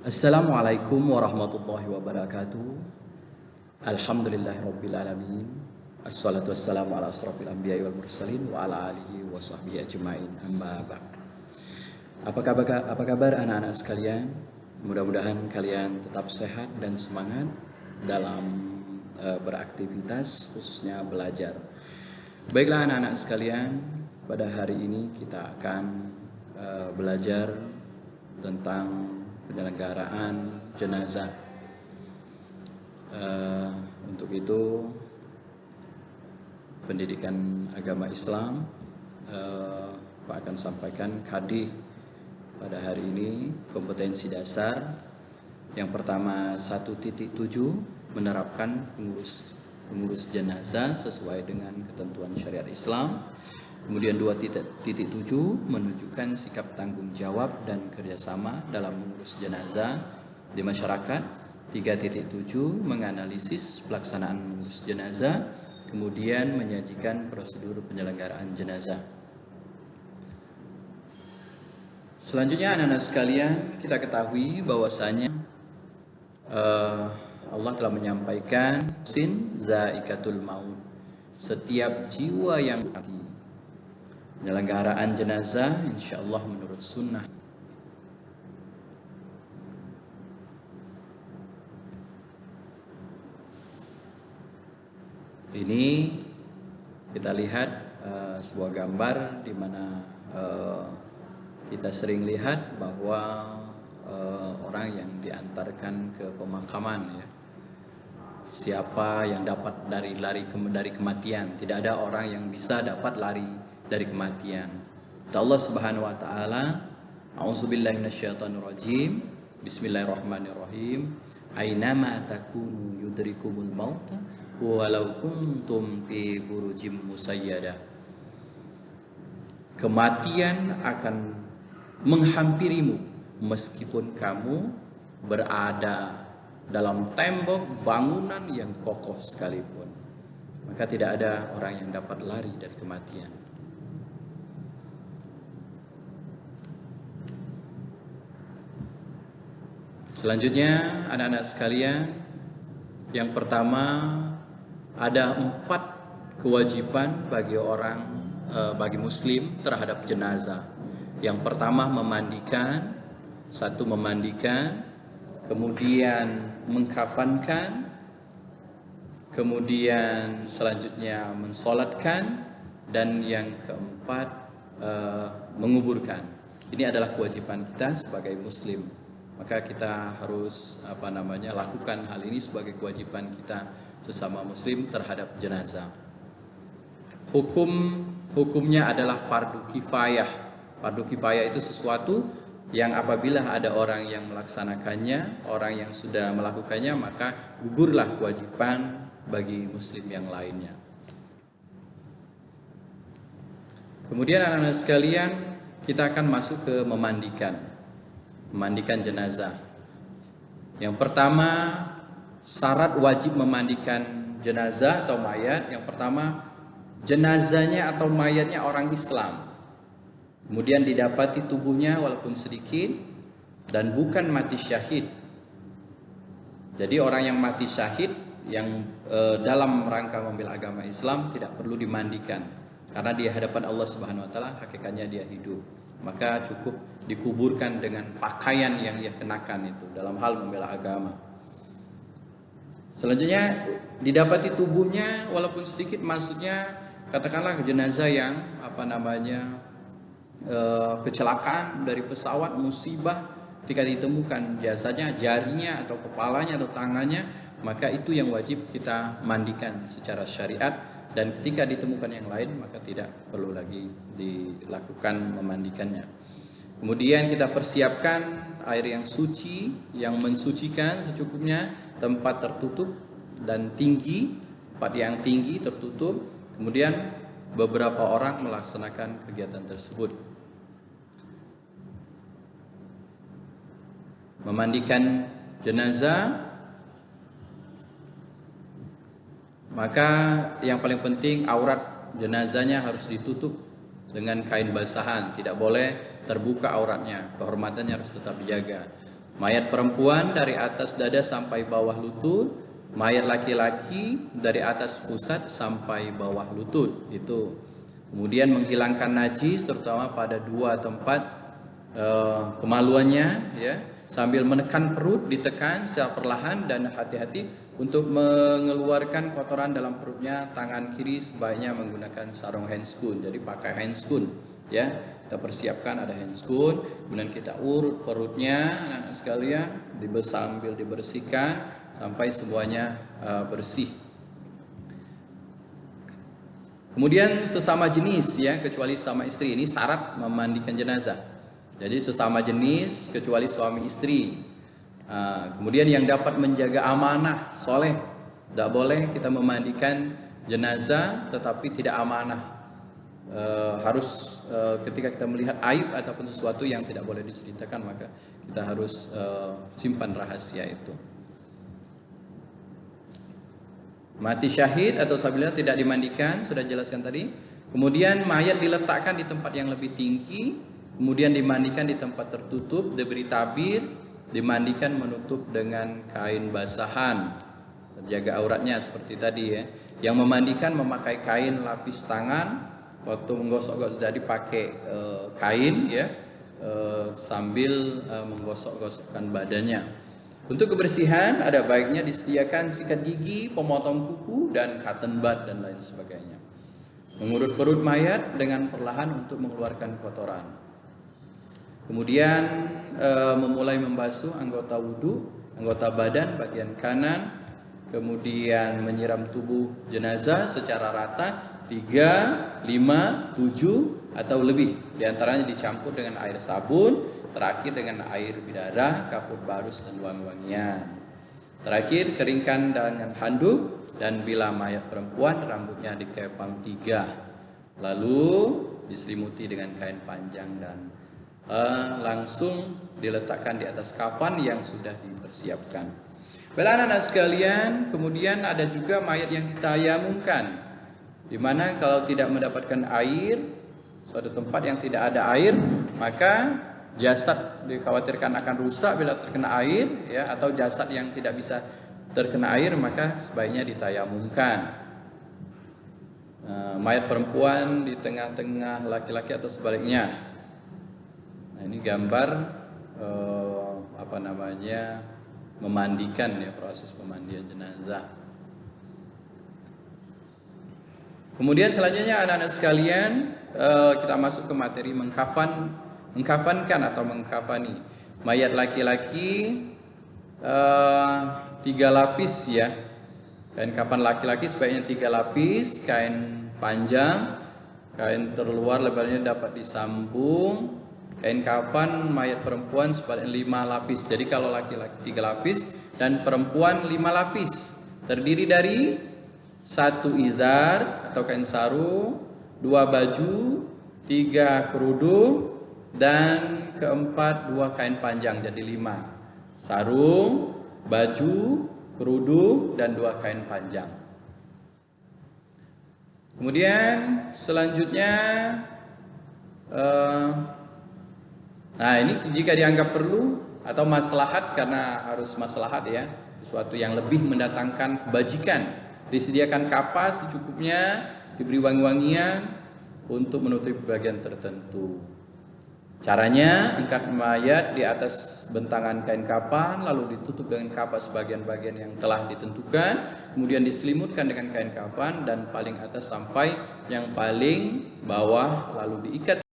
Assalamualaikum warahmatullahi wabarakatuh. Alhamdulillahirabbil alamin. Assalatu wassalamu ala asrofil anbiya'i wal mursalin wa ala alihi wa sahbihi ajmain. Amma ba'd. Apa kabar anak-anak sekalian? Mudah-mudahan kalian tetap sehat dan semangat dalam beraktivitas, khususnya belajar. Baiklah anak-anak sekalian, pada hari ini kita akan belajar tentang penyelenggaraan jenazah. Untuk itu pendidikan agama Islam Pak akan sampaikan hadis pada hari ini, kompetensi dasar. Yang pertama 1.7 menerapkan pengurus jenazah sesuai dengan ketentuan syariat Islam. Kemudian 2.7 menunjukkan sikap tanggung jawab dan kerjasama dalam mengurus jenazah di masyarakat. 3.7 menganalisis pelaksanaan mengurus jenazah, kemudian menyajikan prosedur penyelenggaraan jenazah. Selanjutnya anak-anak sekalian, kita ketahui bahwasanya Allah telah menyampaikan sin zaikatul maut, setiap jiwa yang mati. Penyelenggaraan jenazah insyaallah menurut sunnah. Ini kita lihat sebuah gambar di mana kita sering lihat bahwa orang yang diantarkan ke pemakaman, ya. Siapa yang dapat dari kematian? Tidak ada orang yang bisa dapat lari dari kematian. Kata Allah Subhanahu wa taala, A'udzubillahi minasyaitonirrajim. Bismillahirrahmanirrahim. Ainama takunu yudrikumul maut walau kuntum fi burujim musayyada. Kematian akan menghampirimu meskipun kamu berada dalam tembok bangunan yang kokoh sekalipun. Maka tidak ada orang yang dapat lari dari kematian. Selanjutnya anak-anak sekalian, yang pertama ada 4 kewajiban bagi muslim terhadap jenazah. Yang pertama memandikan, kemudian mengkafankan, kemudian selanjutnya mensolatkan, dan yang keempat menguburkan. Ini adalah kewajiban kita sebagai muslim. Maka kita harus lakukan hal ini sebagai kewajiban kita sesama muslim terhadap jenazah. Hukumnya adalah fardu kifayah. Fardu kifayah itu sesuatu yang apabila ada orang yang melaksanakannya, orang yang sudah melakukannya, maka gugurlah kewajiban bagi muslim yang lainnya. Kemudian anak-anak sekalian, kita akan masuk ke memandikan jenazah. Yang pertama, syarat wajib memandikan jenazah atau mayat. Yang pertama, jenazahnya atau mayatnya orang Islam. Kemudian didapati tubuhnya walaupun sedikit dan bukan mati syahid. Jadi orang yang mati syahid yang dalam rangka membela agama Islam tidak perlu dimandikan, karena di hadapan Allah Subhanahu wa taala hakikatnya dia hidup. Maka cukup dikuburkan dengan pakaian yang ia kenakan itu dalam hal membela agama. Selanjutnya didapati tubuhnya walaupun sedikit, maksudnya katakanlah jenazah yang kecelakaan dari pesawat, musibah, ketika ditemukan jasanya, jarinya atau kepalanya atau tangannya, maka itu yang wajib kita mandikan secara syariat. Dan ketika ditemukan yang lain, maka tidak perlu lagi dilakukan memandikannya. Kemudian kita persiapkan air yang suci, yang mensucikan secukupnya, tempat tertutup dan tinggi, tempat yang tinggi tertutup. Kemudian beberapa orang melaksanakan kegiatan tersebut. Memandikan jenazah, maka yang paling penting aurat jenazahnya harus ditutup dengan kain basahan, tidak boleh terbuka auratnya, kehormatannya harus tetap dijaga. Mayat perempuan dari atas dada sampai bawah lutut, mayat laki-laki dari atas pusat sampai bawah lutut. Itu. Kemudian menghilangkan najis terutama pada dua tempat kemaluannya, ya, sambil menekan perut, ditekan secara perlahan dan hati-hati untuk mengeluarkan kotoran dalam perutnya. Tangan kiri sebaiknya menggunakan sarung handscoon, jadi pakai handscoon, ya. Kita persiapkan ada handscoon, kemudian kita urut perutnya, anak-anak sekalian, sambil dibersihkan sampai semuanya bersih. Kemudian sesama jenis, ya, kecuali sama istri, ini syarat memandikan jenazah. Jadi sesama jenis kecuali suami istri. Kemudian yang dapat menjaga amanah, soleh, tidak boleh kita memandikan jenazah tetapi tidak amanah. Harus ketika kita melihat aib ataupun sesuatu yang tidak boleh diceritakan, maka kita harus simpan rahasia itu. Mati syahid atau sabila tidak dimandikan, sudah jelaskan tadi. Kemudian mayat diletakkan di tempat yang lebih tinggi, kemudian dimandikan di tempat tertutup, diberi tabir, dimandikan menutup dengan kain basahan, terjaga auratnya seperti tadi, ya. Yang memandikan memakai kain lapis tangan, waktu menggosok-gosok jadi pakai kain, ya, sambil menggosok-gosokkan badannya. Untuk kebersihan ada baiknya disediakan sikat gigi, pemotong kuku, dan cotton bud dan lain sebagainya. Mengurut perut mayat dengan perlahan untuk mengeluarkan kotoran. Kemudian memulai membasuh anggota wudhu, anggota badan bagian kanan, kemudian menyiram tubuh jenazah secara rata 3, 5, 7 atau lebih. Di antaranya dicampur dengan air sabun, terakhir dengan air bidarah, kapur barus dan wangi-wangian. Terakhir keringkan dengan handuk, dan bila mayat perempuan rambutnya dikepang 3, lalu diselimuti dengan kain panjang dan langsung diletakkan di atas kafan yang sudah dipersiapkan. Baiklah anak-anak sekalian, kemudian ada juga mayat yang ditayamumkan, di mana kalau tidak mendapatkan air, suatu tempat yang tidak ada air, maka jasad dikhawatirkan akan rusak bila terkena air, ya, atau jasad yang tidak bisa terkena air maka sebaiknya ditayamumkan. Mayat perempuan di tengah-tengah laki-laki atau sebaliknya. Nah, ini gambar memandikan, ya, proses pemandian jenazah. Kemudian selanjutnya anak-anak sekalian, kita masuk ke materi mengkafankan atau mengkafani. Mayat laki-laki 3 lapis, ya. Kain kafan laki-laki sebaiknya 3 lapis, kain panjang, kain terluar lebarnya dapat disambung. Kain kafan mayat perempuan sebanyak 5 lapis. Jadi kalau laki-laki 3 lapis dan perempuan 5 lapis. Terdiri dari 1 izar atau kain sarung, 2 baju, 3 kerudung, dan keempat 2 kain panjang. Jadi 5. Sarung, baju, kerudung, dan 2 kain panjang. Kemudian selanjutnya nah ini jika dianggap perlu atau maslahat, karena harus maslahat, ya, sesuatu yang lebih mendatangkan kebajikan, disediakan kapas secukupnya, diberi wangi-wangian untuk menutupi bagian tertentu. Caranya, angkat mayat di atas bentangan kain kafan, lalu ditutup dengan kapas bagian-bagian yang telah ditentukan, kemudian diselimutkan dengan kain kafan dan paling atas sampai yang paling bawah, lalu diikat